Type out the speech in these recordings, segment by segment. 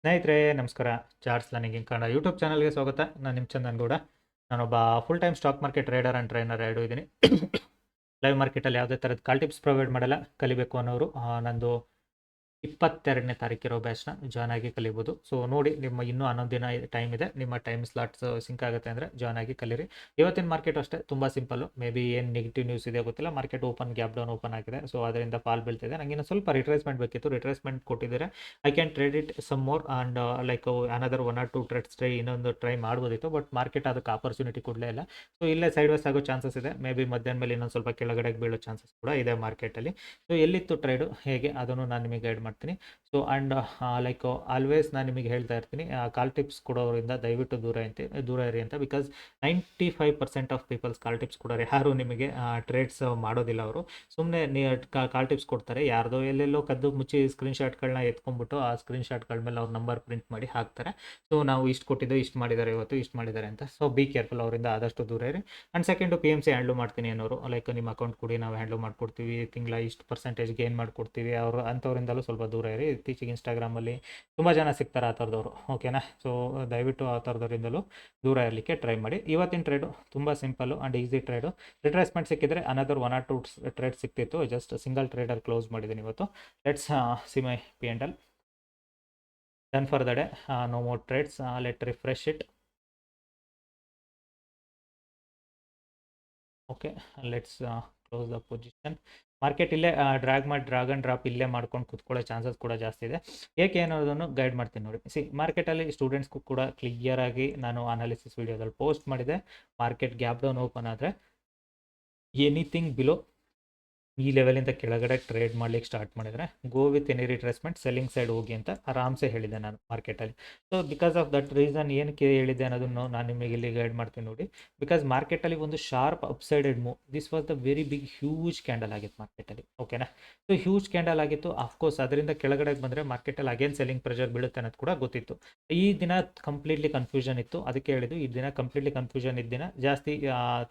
ಸ್ನೇಹಿತರೆ ನಮಸ್ಕಾರ. Charts learning Kannada YouTube ಚಾನಲ್ಗೆ ಸ್ವಾಗತ. ನಾನು ನಿಮ್ಮ ಚಂದನ್ ಗೌಡ. ನಾನೊಬ್ಬ full time stock market trader and trainer ಇದ್ದೀನಿ. ಲೈವ್ ಮಾರ್ಕೆಟಲ್ಲಿ ಯಾವುದೇ ಥರದ ಕಾಲ್ ಟಿಪ್ಸ್ ಪ್ರೊವೈಡ್ ಮಾಡಲ್ಲ. ಕಲಿಬೇಕು ಅನ್ನೋರು ನಂದು 22ನೇ ತಾರೀಕಿರೋ ಬ್ಯಾಚ್ನ ಜಾಯ್ನ್ ಆಗಿ ಕಲಿಬೋದು. ಸೊ ನೋಡಿ, ನಿಮ್ಮ ಇನ್ನೂ 11 ದಿನ ಟೈಮ್ ಇದೆ. ನಿಮ್ಮ ಟೈಮ್ ಸ್ಲಾಟ್ಸ್ ಸಿಂಕ್ ಆಗುತ್ತೆ ಅಂದರೆ ಜಾಯ್ನ್ ಆಗಿ ಕಲೀರಿ. ಇವತ್ತಿನ ಮಾರ್ಕೆಟ್ ಅಷ್ಟೇ ತುಂಬ ಸಿಂಪಲ್ಲು. ಮೇ ಬಿ ಏನು ನೆಗೆಟಿವ್ ನ್ಯೂಸ್ ಇದೆ ಗೊತ್ತಿಲ್ಲ. ಮಾರ್ಕೆಟ್ ಗ್ಯಾಪ್ ಡೌನ್ ಓಪನ್ ಆಗಿದೆ. ಸೊ ಅದರಿಂದ ಫಾಲ್ ಬೀಳ್ತಿದೆ. ನನಗೆ ಇನ್ನೂ ಸ್ವಲ್ಪ ರಿಟ್ರೇಸ್ಮೆಂಟ್ ಬೇಕಿತ್ತು. ರಿಟ್ರೇಸ್ಮೆಂಟ್ ಕೊಟ್ಟಿದ್ದಾರೆ. I can trade it some more and like another 1 or 2 trades ಇನ್ನೊಂದು ಟ್ರೈ ಮಾಡ್ಬೋದಿತ್ತು. ಬಟ್ ಮಾರ್ಕೆಟ್ ಅದಕ್ಕೆ ಆಪರ್ಚುನಿಟಿ ಕೊಡಲೇ ಇಲ್ಲ. ಸೊ ಇಲ್ಲೇ ಸೈಡ್ ವೇಸ್ ಆಗೋ ಚಾನ್ಸಸ್ ಇದೆ. ಮೇ ಬಿ ಮಧ್ಯಾಹ್ನ ಮೇಲೆ ಇನ್ನೊಂದು ಸ್ವಲ್ಪ ಕೆಳಗಡೆಗೆ ಬೀಳೋ ಚಾನ್ಸಸ್ ಕೂಡ ಇದೆ ಮಾರ್ಕೆಟಲ್ಲಿ. ಸೊ ಎಲ್ಲಿತ್ತು ಟ್ರೇಡು ಹೇಗೆ ಅದನ್ನು ನಾನು ನಿಮಗೆ ಗೈಡ್ ಮಾಡ್ತೀನಿ. ಸೊ ಆ್ಯಂಡ್ ಲೈಕ್ ಆಲ್ವೇಸ್ ನಾನು ನಿಮಗೆ ಹೇಳ್ತಾ ಇರ್ತೀನಿ, ಕಾಲ್ ಟಿಪ್ಸ್ ಕೊಡೋರಿಂದ ದಯವಿಟ್ಟು ದೂರ ಇರಿ ಅಂತ. Because 95% of peoples call tips ಕೊಡೋರು ಯಾರು ನಿಮಗೆ ಟ್ರೇಡ್ಸ್ ಮಾಡೋದಿಲ್ಲ. ಅವರು ಸುಮ್ಮನೆ ಕಾಲ್ ಟಿಪ್ಸ್ ಕೊಡ್ತಾರೆ. ಯಾರ್ದೋ ಎಲ್ಲೆಲ್ಲೋ ಕದ್ದು ಮುಚ್ಚಿ ಸ್ಕ್ರೀನ್ಶಾಟ್ಗಳನ್ನ ಎತ್ಕೊಂಡ್ಬಿಟ್ಟು ಆ ಸ್ಕ್ರೀನ್ಶಾಟ್ಗಳ ಮೇಲೆ ಅವ್ರ ನಂಬರ್ ಪ್ರಿಂಟ್ ಮಾಡಿ ಹಾಕ್ತಾರೆ. ಸೊ ನಾವು ಇಷ್ಟು ಕೊಟ್ಟಿದ್ದು ಇಷ್ಟು ಮಾಡಿದ್ದಾರೆ, ಇವತ್ತು ಇಷ್ಟು ಮಾಡಿದ್ದಾರೆ ಅಂತ. ಸೊ ಬಿ ಕೇರ್ಫುಲ್, ಅವರಿಂದ ಆದಷ್ಟು ದೂರ ಇರಿ. ಆ್ಯಂಡ್ ಸೆಕೆಂಡು PMC ಹ್ಯಾಂಡ್ಲ್ ಮಾಡ್ತೀನಿ ಅನ್ನೋರು, ಲೈಕ್ ನಿಮ್ಮ ಅಕೌಂಟ್ ಕೊಡಿ, ನಾವು ಹ್ಯಾಂಡ್ಲ್ ಮಾಡ್ಕೊಡ್ತೀವಿ, ತಿಂಗಳ ಇಷ್ಟು ಪರ್ಸೆಂಟೇಜ್ ಗೇನ್ ಮಾಡ್ಕೊಡ್ತೀವಿ, ಅವರು ಅಂಥವ್ರಿಂದಲೂ ಸ್ವಲ್ಪ ದೂರ ಇರಿ. ಇತ್ತೀಚೆಗೆ ಇನ್ಸ್ಟಾಗ್ರಾಮಲ್ಲಿ ತುಂಬ ಜನ ಸಿಗ್ತಾರೆ ಆ ಥರದವರು, ಓಕೆನಾ. ಸೊ ದಯವಿಟ್ಟು ಆ ಥರದವರಿಂದಲೂ ದೂರ ಇರಲಿಕ್ಕೆ ಟ್ರೈ ಮಾಡಿ. ಇವತ್ತಿನ ಟ್ರೇಡು ತುಂಬ simple and easy trade. Retracement ಸಿಕ್ಕಿದ್ರೆ ಅನದರ್ 1 or 2 ಟ್ರೇಡ್ ಸಿಕ್ತಿತ್ತು. ಜಸ್ಟ್ ಸಿಂಗಲ್ ಟ್ರೇಡರ್ ಕ್ಲೋಸ್ ಮಾಡಿದ್ದೀನಿ ಇವತ್ತು. Let's see my P&L. Done for the day. No more trades. Let refresh it. Okay, let's close the position. Market ಇಲ್ಲೇ drag and drop ಇಲ್ಲೇ ಮಾಡ್ಕೊಂಡು ಕೂತ್ಕೊಳ್ಳೋ chances ಕೂಡ ಜಾಸ್ತಿ ಇದೆ. ಏಕೆ ಅನ್ನೋದನ್ನು ಗೈಡ್ ಮಾಡ್ತೀನಿ ನೋಡಿ. ಮಾರ್ಕೆಟಲ್ಲಿ ಸ್ಟೂಡೆಂಟ್ಸ್ಗೂ ಕೂಡ ಕ್ಲಿಯರಾಗಿ ನಾನು ಅನಾಲಿಸಿಸ್ ವೀಡಿಯೋದಲ್ಲಿ ಪೋಸ್ಟ್ ಮಾಡಿದೆ. ಮಾರ್ಕೆಟ್ ಗ್ಯಾಪ್ ಡೌನ್ ಓಪನ್ ಆದರೆ ಎನಿಥಿಂಗ್ ಬಿಲೋ ಈ ಲೆವೆಲಿಂದ ಕೆಳಗಡೆ ಟ್ರೇಡ್ ಮಾಡ್ಲಿಕ್ಕೆ ಸ್ಟಾರ್ಟ್ ಮಾಡಿದರೆ go with any retracement, selling side ಹೋಗಿ ಅಂತ ಆರಾಮ್ಸೆ ಹೇಳಿದೆ ನಾನು ಮಾರ್ಕೆಟಲ್ಲಿ. So because of that reason ಏನಕ್ಕೆ ಹೇಳಿದೆ ಅನ್ನೋದನ್ನು ನಾನು ನಿಮಗೆ ಇಲ್ಲಿ ಗೈಡ್ ಮಾಡ್ತೀನಿ ನೋಡಿ. ಬಿಕಾಸ್ ಮಾರ್ಕೆಟಲ್ಲಿ ಒಂದು sharp upsided move, this was the very big huge candle ಆಗಿತ್ತು ಮಾರ್ಕೆಟಲ್ಲಿ, ಓಕೆನಾ. ಸೊ ಹ್ಯೂಜ್ ಕ್ಯಾಂಡಲ್ ಆಗಿತ್ತು. ಅಫ್ಕೋರ್ಸ್ ಅದರಿಂದ ಕೆಳಗಡೆಗೆ ಬಂದರೆ ಮಾರ್ಕೆಟಲ್ಲಿ ಅಗೇನ್ ಸೆಲ್ಲಿಂಗ್ ಪ್ರೆಷರ್ ಬೀಳುತ್ತೆ ಅನ್ನೋದು ಕೂಡ ಗೊತ್ತಿತ್ತು. ಈ ದಿನ ಕಂಪ್ಲೀಟ್ಲಿ ಕನ್ಫ್ಯೂಷನ್ ಇತ್ತು. ಅದಕ್ಕೆ ಹೇಳಿದ್ದು ಈ ದಿನ ಕಂಪ್ಲೀಟ್ಲಿ ಕನ್ಫ್ಯೂಷನ್ ಇದ್ದಿನ ಜಾಸ್ತಿ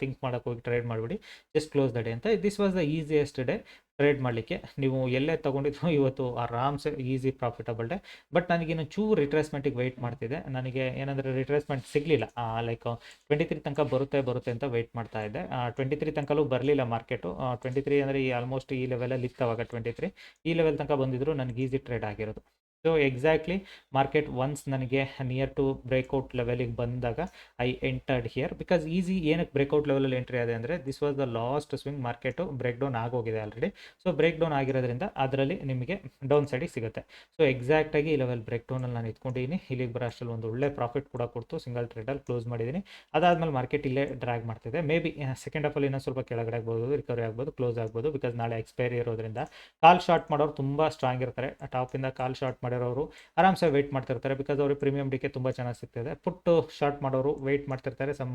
ಥಿಂಕ್ ಮಾಡೋಕೆ ಹೋಗಿ ಟ್ರೇಡ್ ಮಾಡಿಬಿಡಿ, ಜಸ್ಟ್ ಕ್ಲೋಸ್ ದ ಡೇ ಅಂತ. This was the easiest day trade ಮಾಡಲಿಕ್ಕೆ. ನೀವು ಎಲ್ಲೇ ತೊಗೊಂಡಿದ್ರು ಇವತ್ತು ಆರಾಮ್ಸೆ ಈಸಿ ಪ್ರಾಫಿಟಬಲ್ ಡೇ. ಬಟ್ ನನಗಿನ್ನು ಚೂರು ರಿಟ್ರೇಸ್ಮೆಂಟಿಗೆ ವೆಯ್ಟ್ ಮಾಡ್ತಿದ್ದೆ. ನನಗೆ ಏನಂದರೆ ರಿಟ್ರೇಸ್ಮೆಂಟ್ ಸಿಗಲಿಲ್ಲ. ಲೈಕ್ 23 ತನಕ ಬರುತ್ತೆ ಅಂತ ವೆಯ್ಟ್ ಮಾಡ್ತಾ ಇದ್ದೆ. 23 ತನಕಲೂ ಬರಲಿಲ್ಲ ಮಾರ್ಕೆಟು. 23 ಅಂದರೆ ಈ ಆಲ್ಮೋಸ್ಟ್ ಈ ಲೆವೆಲಲ್ಲಿ ಇತ್ತವಾಗ 23. ಈ ಲೆವೆಲ್ ತನಕ ಬಂದಿದ್ರು ನನಗೆ ಈಸಿ ಟ್ರೇಡ್ ಆಗಿರೋದು. ಸೊ ಎಕ್ಸಾಕ್ಟ್ಲಿ ಮಾರ್ಕೆಟ್ ಒನ್ಸ್ ನನಗೆ ನಿಯರ್ ಟು ಬ್ರೇಕ್ಔಟ್ ಲೆವೆಲಿಗೆ ಬಂದಾಗ I entered here. Because easy ಏನಕ್ಕೆ ಬ್ರೇಕ್ಔಟ್ ಲೆವೆಲಲ್ಲಿ ಎಂಟ್ರಿ ಆಗಿದೆ ಅಂದರೆ this was the last swing. Market break down ಆಗೋಗಿದೆ ಆಲ್ರೆಡಿ. ಸೊ ಬ್ರೇಕ್ ಡೌನ್ ಆಗಿರೋದ್ರಿಂದ ಅದರಲ್ಲಿ ನಿಮಗೆ ಡೌನ್ ಸೈಡಿಗೆ ಸಿಗುತ್ತೆ. ಸೊ ಎಕ್ಸಾಕ್ಟಾಗಿ ಈ ಲೆವೆಲ್ ಬ್ರೇಕ್ ಡೌನಲ್ಲಿ ನಾನು ಇಟ್ಕೊಂಡಿದ್ದೀನಿ. ಇಲ್ಲಿಗೆ ಬರೋ ಅಷ್ಟರಲ್ಲಿ ಒಂದು ಒಳ್ಳೆ ಪ್ರಾಫಿಟ್ ಕೂಡ ಕೊಡ್ತು. ಸಿಂಗಲ್ ಟ್ರೇಡಲ್ಲಿ ಕ್ಲೋಸ್ ಮಾಡಿದ್ದೀನಿ. ಅದಾದಮೇಲೆ ಮಾರ್ಕೆಟ್ ಇಲ್ಲೇ ಡ್ರ್ಯಾಗ್ ಮಾಡ್ತಿದೆ. ಮೇ ಬಿ ಸೆಕೆಂಡ್ ಹಾಫಲ್ಲಿ ಇನ್ನೂ ಸ್ವಲ್ಪ ಕೆಳಗಡೆ ಆಗ್ಬೋದು, ರಿಕವರಿ ಆಗ್ಬೋದು, ಕ್ಲೋಸ್ ಆಗ್ಬೋದು. ಬಿಕಾಸ್ ನಾಳೆ ಎಕ್ಸ್ಪೈರಿ ಇರೋದ್ರಿಂದ ಕಾಲ್ ಶಾರ್ಟ್ ಮಾಡೋರು ತುಂಬ ಸ್ಟ್ರಾಂಗ್ ಇರ್ತಾರೆ. ಟಾಪಿಂದ ಕಾಲ್ ಶಾರ್ಟ್ ಮಾಡಿರೋರು ಆರಾಮ್ಸೆ ವೆಯ್ಟ್ ಮಾಡ್ತಿರ್ತಾರೆ. ಬಿಕಾಸ್ ಅವ್ರಿಗೆ ಪ್ರೀಮಿಯಂ ಡಿಕೆ ತುಂಬ ಚೆನ್ನಾಗಿ ಸಿಗ್ತಿದೆ. ಪುಟ್ಟು ಶಾರ್ಟ್ ಮಾಡೋರು ವೆಯ್ಟ್ ಮಾಡ್ತಿರ್ತಾರೆ ಸಮ್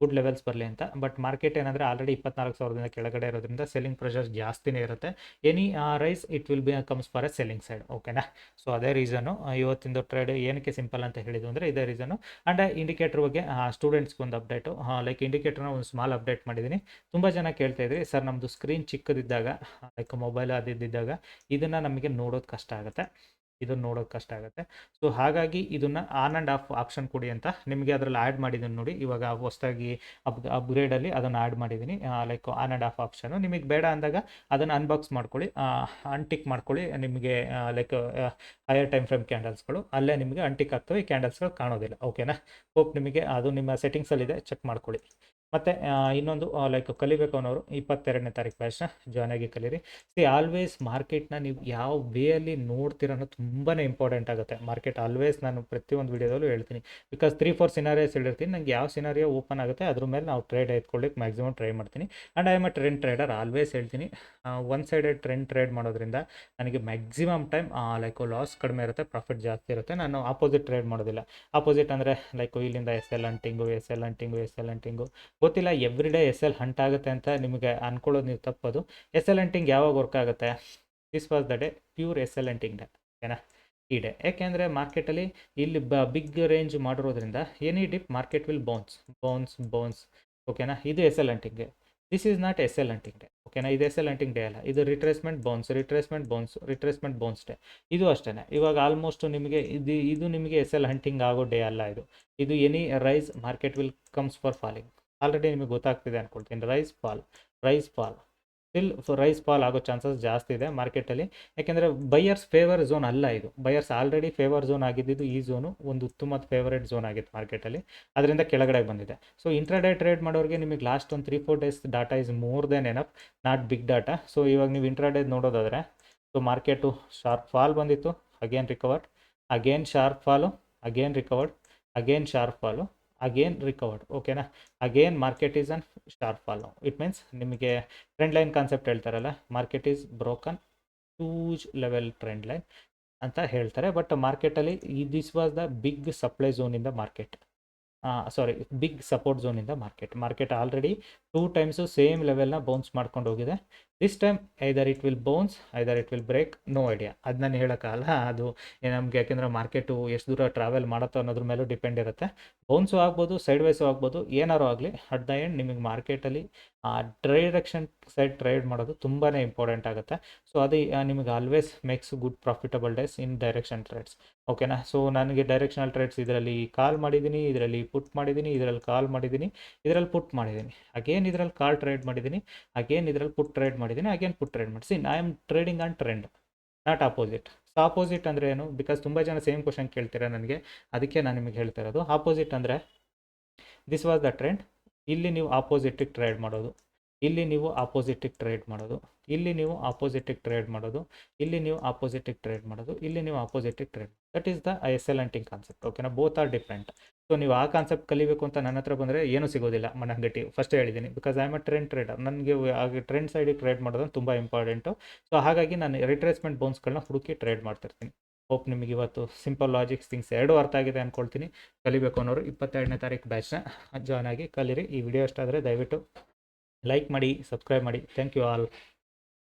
ಗುಡ್ ಲೆವೆಲ್ಸ್ ಬರಲಿ ಅಂತ. ಬಟ್ ಮಾರ್ಕೆಟ್ ಏನಂದರೆ ಆಲ್ರೆಡಿ 24,000ದಿಂದ ಕೆಳಗಡೆ ಇರೋದ್ರಿಂದ ಸೆಲ್ಲಿಂಗ್ ಪ್ರೆಷರ್ ಜಾಸ್ತಿನೇ ಇರುತ್ತೆ. Any rise it will be comes for a selling side, ಓಕೆನಾ. ಸೊ ಅದೇ ರೀಸನು ಇವತ್ತಿಂದು ಟ್ರೇಡ್ ಏನಕ್ಕೆ ಸಿಂಪಲ್ ಅಂತ ಹೇಳಿದ್ದು ಅಂದರೆ ಇದೇ ರೀಸನು. ಆ್ಯಂಡ್ ಇಂಡಿಕೇಟರ್ ಬಗ್ಗೆ ಸ್ಟೂಡೆಂಟ್ಸ್ಗೆ ಒಂದು ಅಪ್ಡೇಟು, ಲೈಕ್ ಇಂಡಿಕೇಟರ್ನ ಒಂದು ಸ್ಮಾಲ್ ಅಪ್ಡೇಟ್ ಮಾಡಿದ್ದೀನಿ. ತುಂಬ ಜನ ಕೇಳ್ತಾ ಇದ್ರಿ, ಸರ್ ನಮ್ಮದು ಸ್ಕ್ರೀನ್ ಚಿಕ್ಕದಿದ್ದಾಗ, ಲೈಕ್ ಮೊಬೈಲ್ ಅದಿದ್ದಾಗ ಇದನ್ನು ನಮಗೆ ನೋಡೋದು ಕಷ್ಟ ಆಗುತ್ತೆ. ಸೊ ಹಾಗಾಗಿ ಇದನ್ನು ಆನ್ ಆ್ಯಂಡ್ ಆಫ್ ಆಪ್ಷನ್ ಕೊಡಿ ಅಂತ ನಿಮಗೆ ಅದರಲ್ಲಿ ಆ್ಯಡ್ ಮಾಡಿದ್ದೀನಿ ನೋಡಿ. ಇವಾಗ ಹೊಸದಾಗಿ ಅಪ್ಗ್ರೇಡಲ್ಲಿ ಅದನ್ನು ಆ್ಯಡ್ ಮಾಡಿದ್ದೀನಿ. Like on and of option ನಿಮಗೆ ಬೇಡ ಅಂದಾಗ ಅದನ್ನು ಅನ್ಬಾಕ್ಸ್ ಮಾಡ್ಕೊಳ್ಳಿ, ಅನ್ಟಿಕ್ ಮಾಡ್ಕೊಳ್ಳಿ. ನಿಮಗೆ ಲೈಕ್ ಹೈಯರ್ ಟೈಮ್ ಫ್ರೇಮ್ ಕ್ಯಾಂಡಲ್ಸ್ಗಳು ಅಲ್ಲೇ ನಿಮಗೆ ಅನ್ಟಿಕ್ ಆಗ್ತವೆ, ಈ ಕ್ಯಾಂಡಲ್ಸ್ಗಳು ಕಾಣೋದಿಲ್ಲ, ಓಕೆನಾ. ಹೋಪ್ ನಿಮಗೆ ಅದು ನಿಮ್ಮ ಸೆಟ್ಟಿಂಗ್ಸಲ್ಲಿದೆ, ಚೆಕ್ ಮಾಡ್ಕೊಳ್ಳಿ. ಮತ್ತು ಇನ್ನೊಂದು ಲೈಕ್ ಕಲಿಬೇಕು ಅನ್ನೋರು 22ನೇ ತಾರೀಕು ಬ್ಯಾಚ್ನ ಜಾಯ್ನ್ ಆಗಿ ಕಲೀರಿ. ಆಲ್ವೇಸ್ ಮಾರ್ಕೆಟ್ನ ನೀವು ಯಾವ ವೇಯಲ್ಲಿ ನೋಡ್ತೀರ ಅನ್ನೋದು ತುಂಬಾ ಇಂಪಾರ್ಟೆಂಟ್ ಆಗುತ್ತೆ. ಮಾರ್ಕೆಟ್ ಆಲ್ವೇಸ್ ನಾನು ಪ್ರತಿಯೊಂದು ವೀಡಿಯೋದಲ್ಲೂ ಹೇಳ್ತೀನಿ. ಬಿಕಾಸ್ 3-4 ಸಿನಾರಿಯೋಸ್ ಹೇಳಿರ್ತೀನಿ. ನಂಗೆ ಯಾವ ಸಿನಾರಿಯೋ ಓಪನ್ ಆಗುತ್ತೆ ಅದ್ರ ಮೇಲೆ ನಾವು ಟ್ರೇಡ್ ಎತ್ಕೊಳ್ಳಿಕ್ಕೆ ಮ್ಯಾಕ್ಸಿಮಮ್ ಟ್ರೈ ಮಾಡ್ತೀನಿ. And I am a trend trader, always ಹೇಳ್ತೀನಿ. ಒನ್ ಸೈಡೆಡ್ ಟ್ರೇಡ್ ಮಾಡೋದ್ರಿಂದ ನನಗೆ ಮ್ಯಾಕ್ಸಿಮಮ್ ಟೈಮ್ ಲೈಕ್ ಲಾಸ್ ಕಡಿಮೆ ಇರುತ್ತೆ, ಪ್ರಾಫಿಟ್ ಜಾಸ್ತಿ ಇರುತ್ತೆ. ನಾನು ಆಪೋಸಿಟ್ ಟ್ರೇಡ್ ಮಾಡೋದಿಲ್ಲ. ಆಪೋಸಿಟ್ ಅಂದರೆ ಲೈಕ್ ಇಲ್ಲಿಂದ ಎಸ್ ಎಲ್ ಹಂಟಿಂಗು ಗೊತ್ತಿಲ್ಲ. ಎವ್ರಿ ಡೇ SL ಹಂಟ್ ಆಗುತ್ತೆ ಅಂತ ನಿಮಗೆ ಅನ್ಕೊಳ್ಳೋದು ನೀವು ತಪ್ಪದು. SL ಹಂಟಿಂಗ್ ಯಾವಾಗ ವರ್ಕ್ ಆಗುತ್ತೆ? This was the day, pure SL hunting day, ಓಕೆನಾ. ಈ ಡೇ ಯಾಕೆಂದರೆ ಮಾರ್ಕೆಟಲ್ಲಿ ಇಲ್ಲಿ ಬಿಗ್ ರೇಂಜ್ ಮಾಡಿರೋದ್ರಿಂದ any dip market will bounce, ಓಕೆನಾ. ಇದು SL ಹಂಟಿಂಗ್ಗೆ. This is not S L hunting day. ಓಕೆನಾ, ಇದು ಎಸ್ ಎಲ್ ಹಂಟಿಂಗ್ ಡೇ ಅಲ್ಲ, ಇದು ರಿಟ್ರೇಸ್ಮೆಂಟ್ ಬೌನ್ಸ್ ಇದು ಅಷ್ಟೇ. ಇವಾಗ ಆಲ್ಮೋಸ್ಟ್ ನಿಮಗೆ ಇದು ನಿಮಗೆ ಎಸ್ ಎಲ್ ಹಂಟಿಂಗ್ ಆಗೋ ಡೇ ಅಲ್ಲ. ಇದು any rise market will comes for falling. Already ನಿಮಗೆ ಗೊತ್ತಾಗ್ತಿದೆ ಅಂದ್ಕೊಳ್ತೀನಿ. Rise fall still rise fall ಆಗೋ ಚಾನ್ಸಸ್ ಜಾಸ್ತಿ ಇದೆ ಮಾರ್ಕೆಟಲ್ಲಿ. ಯಾಕೆಂದರೆ ಬೈಯರ್ಸ್ ಫೇವರ್ ಝೋನ್ ಅಲ್ಲ ಇದು. ಬೈಯರ್ಸ್ ಆಲ್ರೆಡಿ ಫೇವರ್ ಝೋನ್ ಆಗಿದ್ದು ಈ ಝೋನು ಒಂದು ಉತ್ತಮ ಫೇವರೇಟ್ ಝೋನ್ ಆಗಿತ್ತು ಮಾರ್ಕೆಟಲ್ಲಿ, ಅದರಿಂದ ಕೆಳಗಡೆ ಬಂದಿದೆ. ಸೊ ಇಂಟ್ರಾಡೇ ಟ್ರೇಡ್ ಮಾಡೋರಿಗೆ ನಿಮಗೆ ಲಾಸ್ಟ್ ಒಂದು 3-4 days data is more than enough, not big data. So ಇವಾಗ ನೀವು ಇಂಟ್ರಾಡೇ ನೋಡೋದಾದರೆ, ಸೊ ಮಾರ್ಕೆಟು ಶಾರ್ಪ್ ಫಾಲ್ ಬಂದಿತ್ತು, again recovered, again sharp fall, again recovered, again sharp fall, again recovered. ಓಕೆನಾ, again market is on sharp fall. It means ನಿಮಗೆ trend line concept ಹೇಳ್ತಾರಲ್ಲ, market is broken huge level trend line ಅಂತ ಹೇಳ್ತಾರೆ. But ಮಾರ್ಕೆಟಲ್ಲಿ this was the big supply zone in the market, big support ಝೋನಿಂದ market already 2 times same ಲೆವೆಲ್ನ bounce ಮಾಡ್ಕೊಂಡು ಹೋಗಿದೆ. This time either it will bounce, either it will break, no idea. ಅದು ನಾನು ಹೇಳೋಕ್ಕಲ್ಲ, ಅದು ನಮಗೆ, ಯಾಕೆಂದರೆ ಮಾರ್ಕೆಟು ಎಷ್ಟು ದೂರ ಟ್ರಾವೆಲ್ ಮಾಡುತ್ತೋ ಅನ್ನೋದ್ರ ಮೇಲೂ ಡಿಪೆಂಡ್ ಇರುತ್ತೆ. ಬೌನ್ಸು ಆಗ್ಬೋದು, ಸೈಡ್ ವೈಸು ಆಗ್ಬೋದು, ಏನಾರು ಆಗಲಿ ಅಟ್ ದ ಎಂಡ್ ನಿಮಗೆ ಮಾರ್ಕೆಟಲ್ಲಿ ಡೈರೆಕ್ಷನ್ ಸೈಡ್ ಟ್ರೇಡ್ ಮಾಡೋದು ತುಂಬಾ ಇಂಪಾರ್ಟೆಂಟ್ ಆಗುತ್ತೆ. ಸೊ ಅದು ನಿಮಗೆ always makes good profitable days in direction trades. ಓಕೆನಾ, ಸೊ ನನಗೆ ಡೈರೆಕ್ಷನಲ್ ಟ್ರೇಡ್ಸ್ ಇದರಲ್ಲಿ ಕಾಲ್ ಮಾಡಿದ್ದೀನಿ, ಇದರಲ್ಲಿ ಪುಟ್ ಮಾಡಿದ್ದೀನಿ, ಇದರಲ್ಲಿ ಕಾಲ್ ಮಾಡಿದ್ದೀನಿ, ಇದರಲ್ಲಿ ಪುಟ್ ಮಾಡಿದ್ದೀನಿ, ಅಗೇನ್ ಇದರಲ್ಲಿ ಕಾಲ್ ಟ್ರೇಡ್ ಮಾಡಿದ್ದೀನಿ, ಅಗೇನ್ ಇದರಲ್ಲಿ ಪುಟ್ ಟ್ರೇಡ್ ಮಾಡಿದ್ದೀನಿ, ಅಗೇನ್ ಪುಟ್ ಟ್ರೇಡ್ ಮಾಡಿಸಿ. I am trading on trend, not opposite. So opposite ಅಂದರೆ ಏನು? ಬಿಕಾಸ್ ತುಂಬ ಜನ ಸೇಮ್ ಕ್ವಶನ್ ಕೇಳ್ತೀರಾ ನನಗೆ, ಅದಕ್ಕೆ ನಾನು ನಿಮಗೆ ಹೇಳ್ತಾ ಇರೋದು. ಆಪೋಸಿಟ್ ಅಂದರೆ ದಿಸ್ ವಾಸ್ ದ ಟ್ರೆಂಡ್, ಇಲ್ಲಿ ನೀವು ಆಪೋಸಿಟಿಗೆ ಟ್ರೇಡ್ ಮಾಡೋದು, ಇಲ್ಲಿ ನೀವು ಆಪೋಸಿಟಿಗೆ ಟ್ರೇಡ್ ಮಾಡೋದು, ಇಲ್ಲಿ ನೀವು ಆಪೋಸಿಟಿಗೆ ಟ್ರೇಡ್ ಮಾಡೋದು, ಇಲ್ಲಿ ನೀವು ಆಪೋಸಿಟಿಗೆ ಟ್ರೇಡ್ ಮಾಡೋದು, ಇಲ್ಲಿ ನೀವು ಆಪೋಸಿಟಿಗೆ trade. That is the S L hunting concept. ಓಕೆನಾ, ಬೋತ್ ಆರ್ ಡಿಫ್ರೆಂಟ್. ಸೊ ನೀವು ಆ ಕಾನ್ಸೆಪ್ಟ್ ಕಲಿಬೇಕು ಅಂತ ನನ್ನ ಹತ್ರ ಬಂದರೆ ಏನೂ ಸಿಗೋದಿಲ್ಲ ನನಗೆ, ಫಸ್ಟೇ ಹೇಳಿದ್ದೀನಿ. Because I am a trend trader, ನನಗೆ ಆಗ ಟ್ರೆಂಡ್ ಸೈಡಿಗೆ ಟ್ರೇಡ್ ಮಾಡೋದು ತುಂಬ ಇಂಪಾರ್ಟೆಂಟು. ಸೊ ಹಾಗಾಗಿ ನಾನು ರಿಟ್ರೇಸ್ಮೆಂಟ್ ಬೌನ್ಸ್ಗಳನ್ನ ಹುಡುಕಿ ಟ್ರೇಡ್ ಮಾಡ್ತಿರ್ತೀನಿ. ಹೋಪ್ ನಿಮಗೆ ಇವತ್ತು ಸಿಂಪಲ್ ಲಾಜಿಕ್ಸ್ ಥಿಂಗ್ಸ್ ಎರಡೂ ಅರ್ಥ ಆಗಿದೆ ಅಂದ್ಕೊಳ್ತೀನಿ. ಕಲಿಬೇಕು ಅನ್ನೋರು 22ನೇ ತಾರೀಕು ಬ್ಯಾಚ್ನ ಜಾಯ್ನ್ ಆಗಿ ಕಲೀರಿ. ಈ ವಿಡಿಯೋ ಇಷ್ಟ ಆದರೆ ದಯವಿಟ್ಟು ಲೈಕ್ ಮಾಡಿ, ಸಬ್ಸ್ಕ್ರೈಬ್ ಮಾಡಿ. Thank you all.